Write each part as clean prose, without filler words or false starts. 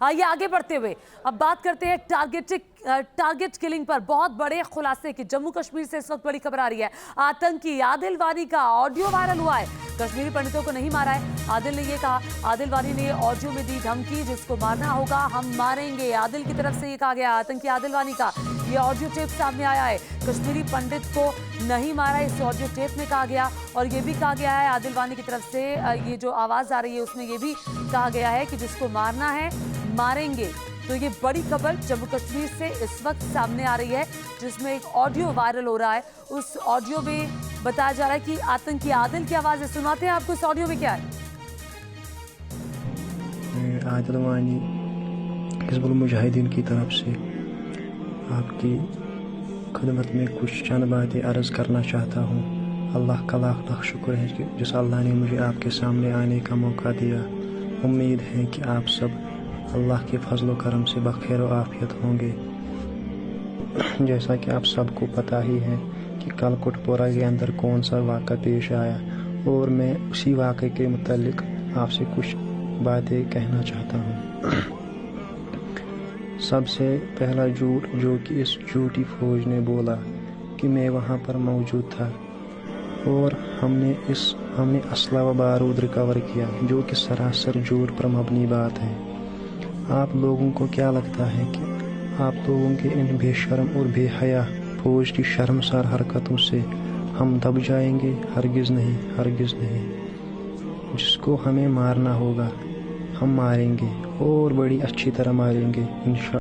आइए आगे बढ़ते हुए अब बात करते हैं टारगेट किलिंग पर। बहुत बड़े खुलासे की जम्मू कश्मीर से इस वक्त बड़ी खबर आ रही है। आतंकी आदिल वानी का ऑडियो वायरल हुआ है। कश्मीरी पंडितों को नहीं मारा है, आदिल ने ये कहा। आदिल वानी ने ऑडियो में दी धमकी, जिसको मारना होगा हम मारेंगे। आदिल की तरफ से ये कहा गया। आतंकी आदिल वानी का ये ऑडियो टेप सामने आया है। कश्मीरी पंडित को नहीं मारा इस ऑडियो टेप में कहा गया। और ये भी कहा गया है आदिल वानी की तरफ से, ये जो आवाज आ रही है उसमें ये भी कहा गया है कि जिसको मारना है मारेंगे। तो ये बड़ी खबर जम्मू कश्मीर से इस वक्त सामने आ रही है, जिसमें एक ऑडियो वायरल हो रहा है। उस ऑडियो में बताया जा रहा है कि आतंकी आदिल की आवाज है। सुनाते हैं आपको इस ऑडियो में क्या है। आदिल वानी हिज़्बुल मुजाहिदीन की तरफ से आपकी खिदमत में कुछ चंद बातें अर्ज़ करना चाहता हूँ। अल्लाह का लाख लाख शुक्र है कि जिस अल्लाह ने मुझे आपके सामने आने का मौका दिया। उम्मीद है कि आप सब अल्लाह के फजल करम से बखैर व आफियत होंगे। जैसा कि आप सबको पता ही है कि कल कोटपोरा के अंदर कौन सा वाक़ा पेश आया, और मैं उसी वाक़े के मुतालिक आपसे कुछ बातें कहना चाहता हूँ। सबसे पहला झूठ जो कि इस झूठी फौज ने बोला कि मैं वहाँ पर मौजूद था और हमने असला व बारूद रिकवर किया, जो कि सरासर झूठ पर मबनी बात है। आप लोगों को क्या लगता है कि आप लोगों के इन बेशर्म और बेहया फौज की शर्मसार हरकतों से हम दब जाएंगे? हरगिज़ नहीं, हरगिज़ नहीं। जिसको हमें मारना होगा हम मारेंगे, और बड़ी अच्छी तरह मारेंगे इंशाअल्लाह।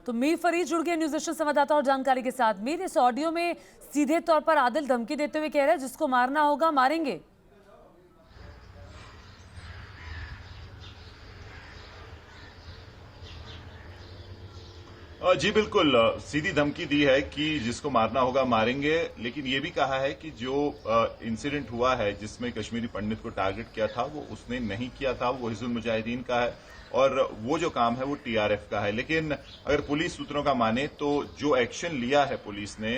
तो मीर फरीद जुड़ गए न्यूज़ नेशन संवाददाता और जानकारी के साथ। मीर, इस ऑडियो में सीधे तौर पर आदिल धमकी देते हुए कह रहे हैं जिसको मारना होगा मारेंगे। जी बिल्कुल, सीधी धमकी दी है कि जिसको मारना होगा मारेंगे। लेकिन ये भी कहा है कि जो इंसिडेंट हुआ है जिसमें कश्मीरी पंडित को टारगेट किया था वो उसने नहीं किया था, वो हिज़्बुल मुजाहिदीन का है, और वो जो काम है वो टीआरएफ का है। लेकिन अगर पुलिस सूत्रों का माने तो जो एक्शन लिया है पुलिस ने,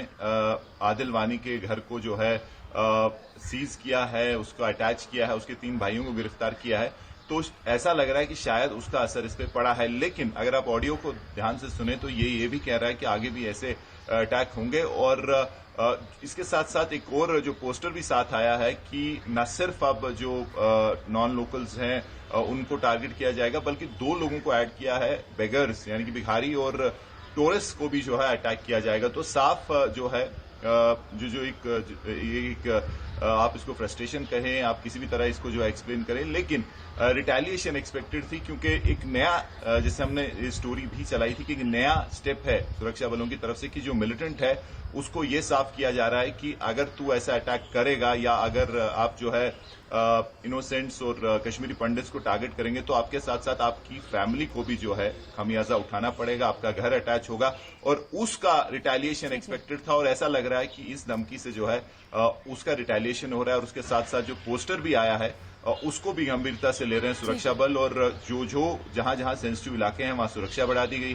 आदिल वानी के घर को जो है सीज किया है, उसको अटैच किया है, उसके 3 भाइयों को गिरफ्तार किया है, तो ऐसा लग रहा है कि शायद उसका असर इस पे पड़ा है। लेकिन अगर आप ऑडियो को ध्यान से सुने तो ये भी कह रहा है कि आगे भी ऐसे अटैक होंगे। और इसके साथ साथ एक और जो पोस्टर भी साथ आया है कि न सिर्फ अब जो नॉन लोकल्स हैं उनको टारगेट किया जाएगा, बल्कि 2 लोगों को ऐड किया है, बेगर्स यानी कि भिखारी और टूरिस्ट को भी जो है अटैक किया जाएगा। तो साफ जो है एक आप इसको फ्रस्ट्रेशन कहें, आप किसी भी तरह इसको जो एक्सप्लेन करें, लेकिन रिटेलिएशन एक्सपेक्टेड थी, क्योंकि एक नया, जैसे हमने स्टोरी भी चलाई थी कि एक नया स्टेप है सुरक्षा बलों की तरफ से कि जो मिलिटेंट है उसको ये साफ किया जा रहा है कि अगर तू ऐसा अटैक करेगा या अगर आप जो है इनोसेंट्स और कश्मीरी पंडित्स को टारगेट करेंगे तो आपके साथ साथ आपकी फैमिली को भी जो है खमियाजा उठाना पड़ेगा, आपका घर अटैच होगा, और उसका रिटेलिएशन एक्सपेक्टेड था। और ऐसा लग रहा है कि इस धमकी से जो है उसका रिटेलिएशन हो रहा है। और उसके साथ साथ जो पोस्टर भी आया है उसको भी गंभीरता से ले रहे हैं सुरक्षा बल, और जो जहां जहां सेंसिटिव इलाके हैं वहां सुरक्षा बढ़ा दी गई है।